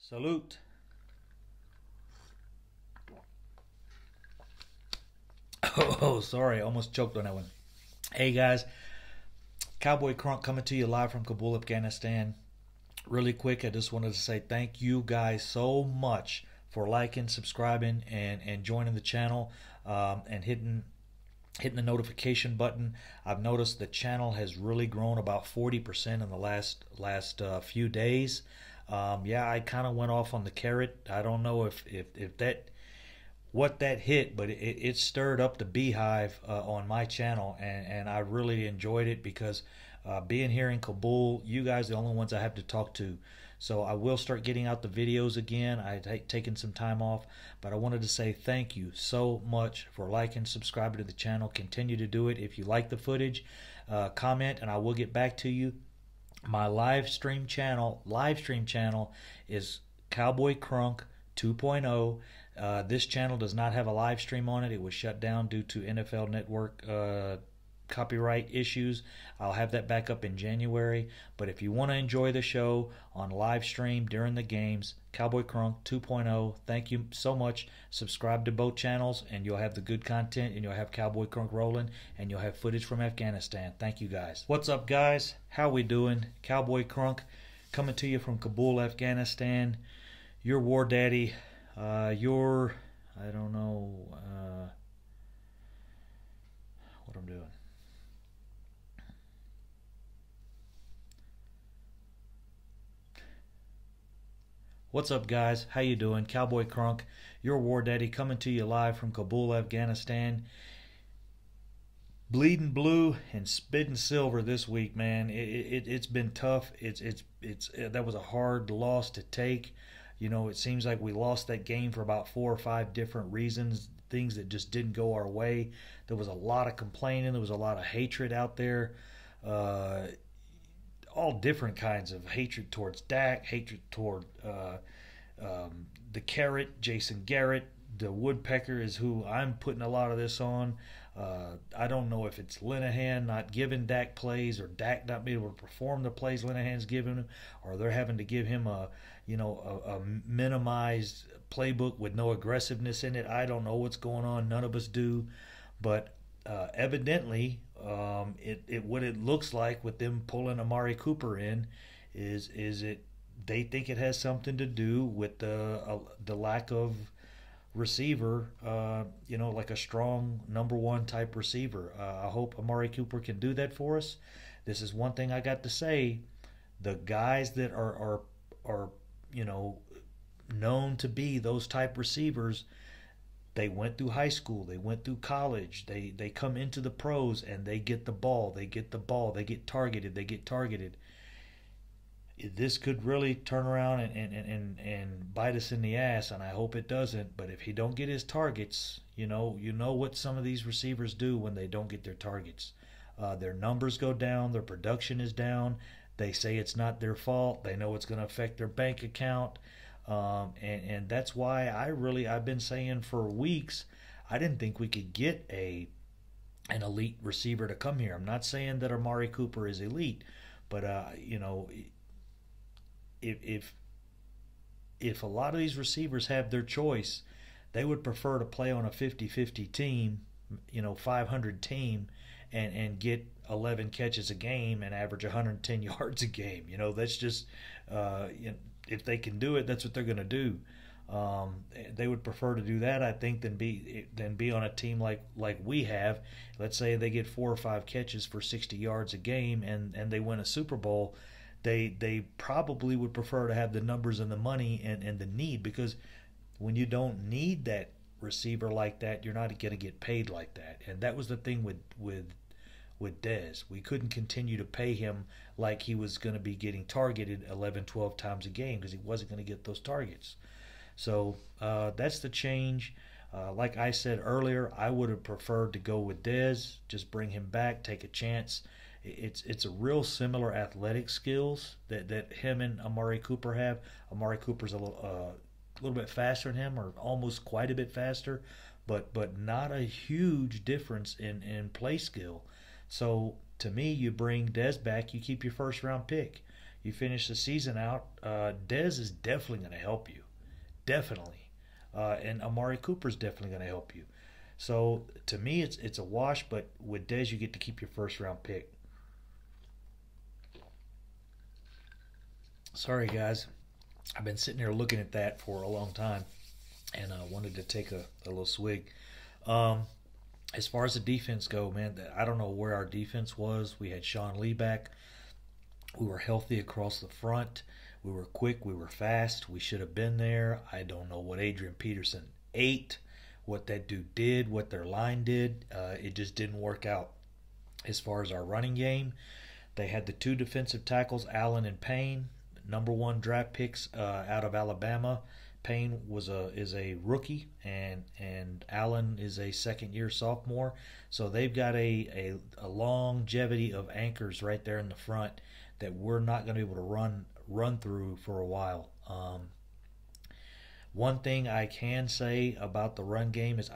Salute. Oh, sorry, I almost choked on that one. Hey guys, Cowboy Crunk coming to you live from Kabul, Afghanistan. Really quick, I just wanted to say thank you guys so much for liking, subscribing, and joining the channel, and hitting the notification button. I've noticed the channel has really grown about 40% in the last few days. Yeah, I kind of went off on the carrot. I don't know if that what that hit, but it stirred up the beehive on my channel, and I really enjoyed it because being here in Kabul, you guys are the only ones I have to talk to. So I will start getting out the videos again. Taken some time off, but I wanted to say thank you so much for liking, subscribing to the channel. Continue to do it. If you like the footage, comment, and I will get back to you. My live stream channel is Cowboy Crunk 2.0. This channel does not have a live stream on it. It was shut down due to NFL Network copyright issues. I'll have that back up in January. But if you want to enjoy the show on live stream during the games, Cowboy Crunk 2.0, thank you so much. Subscribe to both channels and you'll have the good content, and you'll have Cowboy Crunk rolling, and you'll have footage from Afghanistan. Thank you guys. What's up guys? How we doing? Cowboy Crunk coming to you from Kabul, Afghanistan. Your war daddy. I don't know what I'm doing. What's up guys? How you doing? Cowboy Crunk, your war daddy, coming to you live from Kabul, Afghanistan. Bleeding blue and spitting silver this week, man. It's been tough. That was a hard loss to take. You know, it seems like we lost that game for about 4 or 5 different reasons, things that just didn't go our way. There was a lot of complaining. There was a lot of hatred out there. All different kinds of hatred towards Dak, hatred toward the carrot, Jason Garrett. The woodpecker is who I'm putting a lot of this on. I don't know if it's Lenehan not giving Dak plays, or Dak not being able to perform the plays Lenehan's giving him, or they're having to give him a minimized playbook with no aggressiveness in it. I don't know what's going on. None of us do, but evidently, what it looks like with them pulling Amari Cooper in is it they think it has something to do with the lack of receiver, like a strong number one type receiver. I hope Amari Cooper can do that for us. This is one thing I got to say: the guys that are known to be those type receivers, they went through high school, they went through college, they come into the pros and they get the ball, they get targeted. This could really turn around and bite us in the ass, and I hope it doesn't. But if he don't get his targets, you know what some of these receivers do when they don't get their targets. Their numbers go down, their production is down. They say it's not their fault. They know it's going to affect their bank account. And that's why I've been saying for weeks, I didn't think we could get an elite receiver to come here. I'm not saying that Amari Cooper is elite, but if a lot of these receivers have their choice, they would prefer to play on a 50-50 team, 500 team, and get 11 catches a game and average 110 yards a game. That's just if they can do it, that's what they're going to do. They would prefer to do that, I think, than be on a team like we have. Let's say they get 4 or 5 catches for 60 yards a game and they win a Super Bowl. They probably would prefer to have the numbers and the money and the need, because when you don't need that receiver like that, you're not going to get paid like that. And that was the thing with Dez. We couldn't continue to pay him like he was going to be getting targeted 11, 12 times a game, because he wasn't going to get those targets. So that's the change. Like I said earlier, I would have preferred to go with Dez, just bring him back, take a chance. It's a real similar athletic skills that him and Amari Cooper have. Amari Cooper's a little bit faster than him, or almost quite a bit faster, but not a huge difference in play skill. So to me, you bring Dez back, you keep your first round pick. you finish the season out, Dez is definitely going to help you. Definitely. And Amari Cooper is definitely going to help you. So to me, it's a wash. But with Dez, you get to keep your first round pick. Sorry, guys. I've been sitting here looking at that for a long time, and I wanted to take a little swig. Um, as far as the defense go, man, I don't know where our defense was. We had Sean Lee back. We were healthy across the front. We were quick. We were fast. We should have been there. I don't know what Adrian Peterson ate, what that dude did, what their line did. It just didn't work out. As far as our running game, they had the two defensive tackles, Allen and Payne, number one draft picks out of Alabama. Payne is a rookie, and Allen is a second year sophomore. So they've got a longevity of anchors right there in the front that we're not going to be able to run through for a while. One thing I can say about the run game is,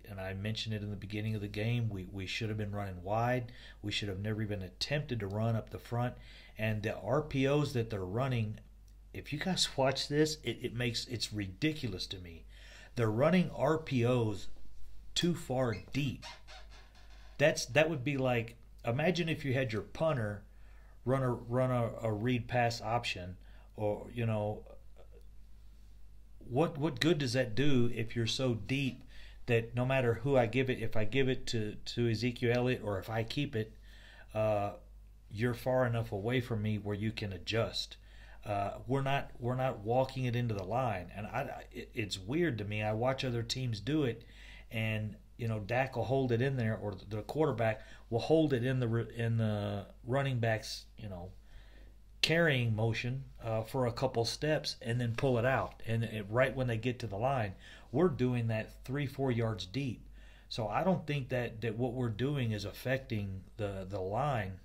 and I mentioned it in the beginning of the game, we should have been running wide. We should have never even attempted to run up the front. And the RPOs that they're running, if you guys watch this, it's ridiculous to me. They're running RPOs too far deep. That would be like, imagine if you had your punter run a read pass option, or what good does that do if you're so deep that no matter who I give it, if I give it to Ezekiel Elliott or if I keep it, you're far enough away from me where you can adjust. We're not walking it into the line, and it's weird to me. I watch other teams do it, and Dak will hold it in there, or the quarterback will hold it in the running back's carrying motion for a couple steps and then pull it out. And right when they get to the line, we're doing that 3-4 yards deep. So I don't think that what we're doing is affecting the line,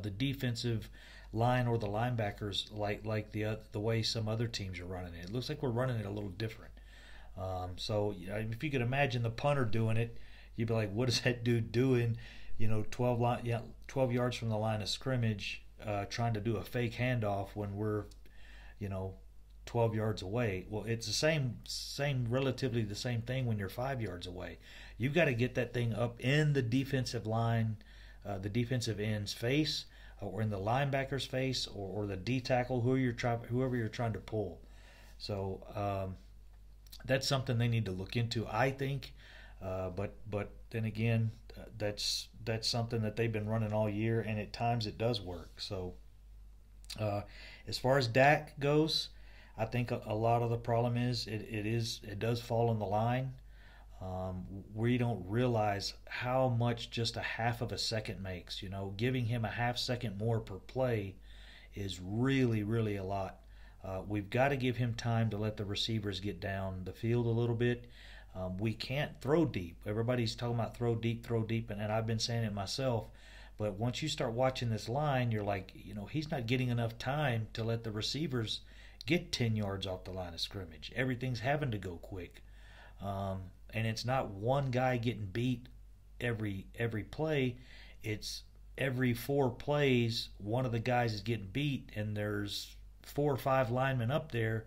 the defensive line or the linebackers like the way some other teams are running it. It looks like we're running it a little different. So if you could imagine the punter doing it, you'd be like, what is that dude doing? 12 yards from the line of scrimmage, trying to do a fake handoff when we're 12 yards away. Well, it's the same relatively the same thing when you're 5 yards away. You've got to get that thing up in the defensive line, the defensive end's face, or in the linebacker's face, or the D tackle, whoever you're trying to pull. So that's something they need to look into, I think. But then again, that's something that they've been running all year, and at times it does work. So as far as Dak goes, I think a lot of the problem is it does fall on the line. We don't realize how much just a half of a second makes. Giving him a half second more per play is really, really a lot. We've got to give him time to let the receivers get down the field a little bit. We can't throw deep. Everybody's talking about throw deep, and I've been saying it myself. But once you start watching this line, you're like, he's not getting enough time to let the receivers get 10 yards off the line of scrimmage. Everything's having to go quick. And it's not one guy getting beat every play. It's every 4 plays, one of the guys is getting beat, and there's 4 or 5 linemen up there.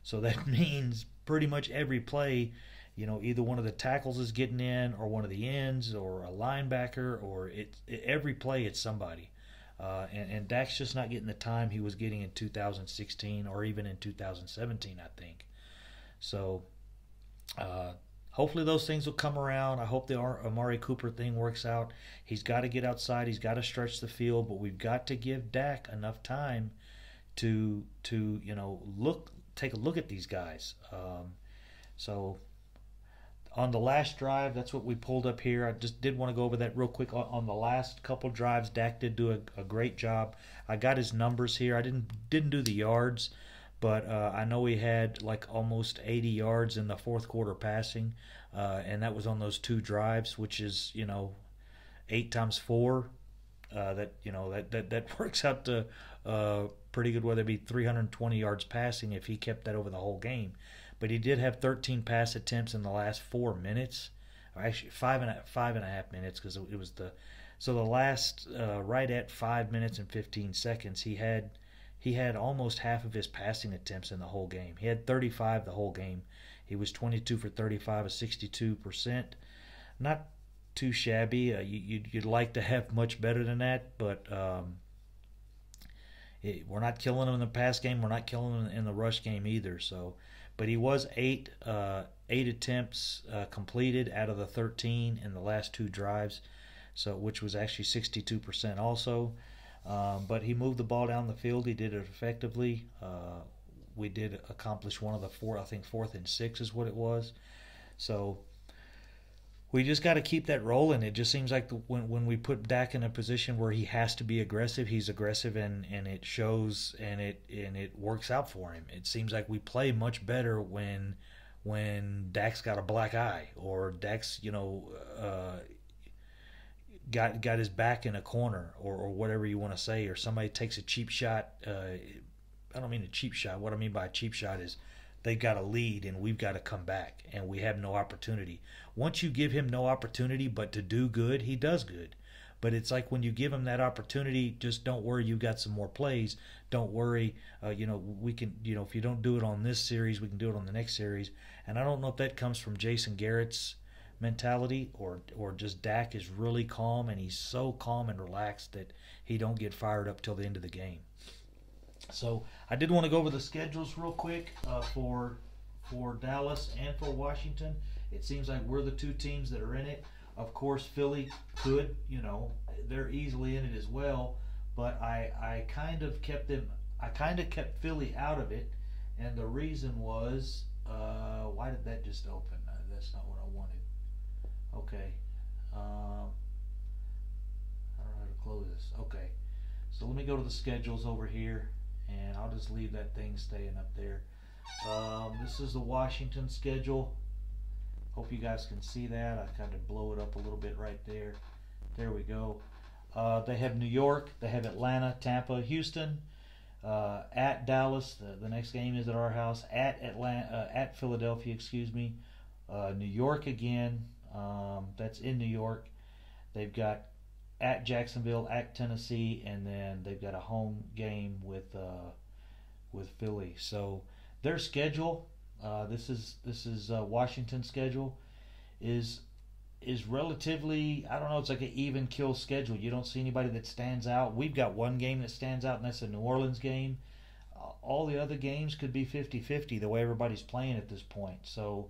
So that means pretty much every play, either one of the tackles is getting in, or one of the ends, or a linebacker, or every play it's somebody. And Dak's just not getting the time he was getting in 2016 or even in 2017, I think. So hopefully those things will come around. I hope the Amari Cooper thing works out. He's got to get outside. He's got to stretch the field, but we've got to give Dak enough time to take a look at these guys. So on the last drive, that's what we pulled up here. I just did want to go over that real quick. On the last couple drives, Dak did do a great job. I got his numbers here. I didn't do the yards, but I know he had like almost 80 yards in the fourth quarter passing, and that was on those 2 drives, which is 8 times 4. That works out to pretty good, whether it be 320 yards passing if he kept that over the whole game. But he did have 13 pass attempts in the last 4 minutes, or actually five and a half minutes, because it was the last right at 5 minutes and 15 seconds he had he had almost half of his passing attempts in the whole game. He had 35 the whole game. He was 22 for 35, a 62%. Not too shabby. You'd like to have much better than that, but we're not killing him in the pass game. We're not killing him in the rush game either. So, but he was eight attempts completed out of the 13 in the last 2 drives, so which was actually 62% also. But he moved the ball down the field. He did it effectively. We did accomplish one of the 4th and 6 is what it was. So we just got to keep that rolling. It just seems like when we put Dak in a position where he has to be aggressive, he's aggressive, and it shows, and it works out for him. It seems like we play much better when Dak's got a black eye, or Dak's got his back in a corner, or whatever you want to say, or somebody takes a cheap shot. I don't mean a cheap shot. What I mean by a cheap shot is they've got a lead and we've got to come back and we have no opportunity. Once you give him no opportunity but to do good, he does good. But it's like when you give him that opportunity, just don't worry, you've got some more plays. Don't worry, we can, if you don't do it on this series, we can do it on the next series. And I don't know if that comes from Jason Garrett's mentality or just Dak is really calm, and he's so calm and relaxed that he don't get fired up till the end of the game. So I did want to go over the schedules real quick for Dallas and for Washington. It seems like we're the 2 teams that are in it. Of course, Philly could, they're easily in it as well. But I kind of kept Philly out of it, and the reason was, why did that just open? That's not what I wanted. Okay. I don't know how to close this. Okay. So let me go to the schedules over here, and I'll just leave that thing staying up there. This is the Washington schedule. Hope you guys can see that. I kind of blow it up a little bit right there. There we go. They have New York. They have Atlanta, Tampa, Houston. At Dallas. The next game is at our house. At Philadelphia, excuse me. New York again. That's in New York. They've got at Jacksonville, at Tennessee, and then they've got a home game with Philly. So their schedule, this is Washington's schedule, is relatively, I don't know, it's like an even kill schedule. You don't see anybody that stands out. We've got one game that stands out, and that's the New Orleans game. All the other games could be 50-50 the way everybody's playing at this point. So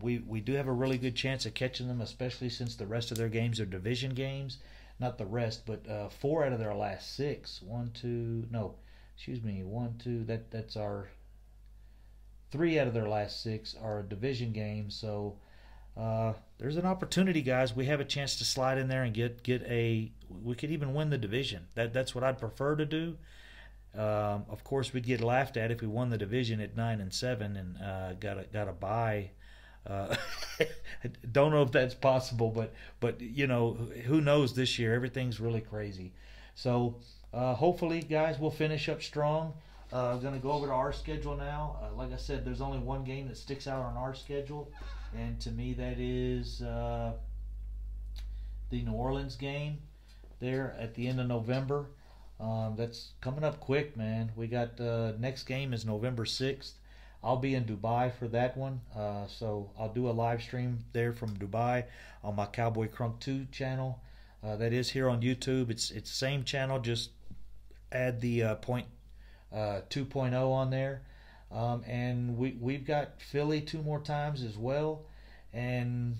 we do have a really good chance of catching them, especially since the rest of their games are division games. Not the rest, but 4 out of their last 6. that's our 3 out of their last 6 are division games. So there's an opportunity, guys. We have a chance to slide in there and we could even win the division. That's what I'd prefer to do. Of course, we'd get laughed at if we won the division at 9-7 and got a bye. Don't know if that's possible, but who knows this year? Everything's really crazy. So hopefully, guys, we'll finish up strong. I'm going to go over to our schedule now. Like I said, there's only one game that sticks out on our schedule, and to me that is the New Orleans game there at the end of November. That's coming up quick, man. We got next game is November 6th. I'll be in Dubai for that one, so I'll do a live stream there from Dubai on my Cowboy Crunk 2 channel. That is here on YouTube. It's the same channel, just add the point 2.0 on there. And we've got Philly 2 more times as well, and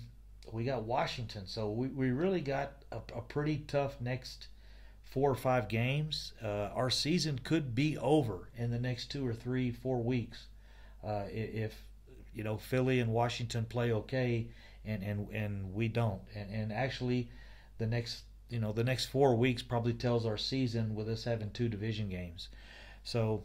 we got Washington. So we really got a pretty tough next 4 or 5 games. Our season could be over in the next 2 or 3, 4 weeks if Philly and Washington play okay and we don't. And actually the next 4 weeks probably tells our season with us having 2 division games. So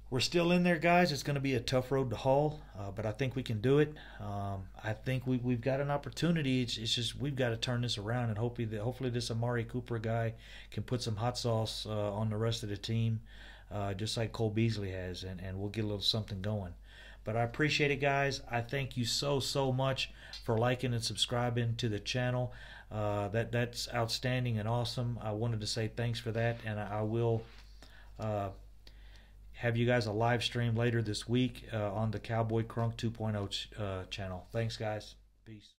we're still in there, guys. It's going to be a tough road to haul, but I think we can do it. I think we've got an opportunity. It's just we've got to turn this around, and hopefully this Amari Cooper guy can put some hot sauce on the rest of the team, just like Cole Beasley has, and we'll get a little something going. But I appreciate it, guys. I thank you so much for liking and subscribing to the channel. That's outstanding and awesome. I wanted to say thanks for that, and I will Have you guys a live stream later this week on the Cowboy Crunk 2.0 channel. Thanks, guys. Peace.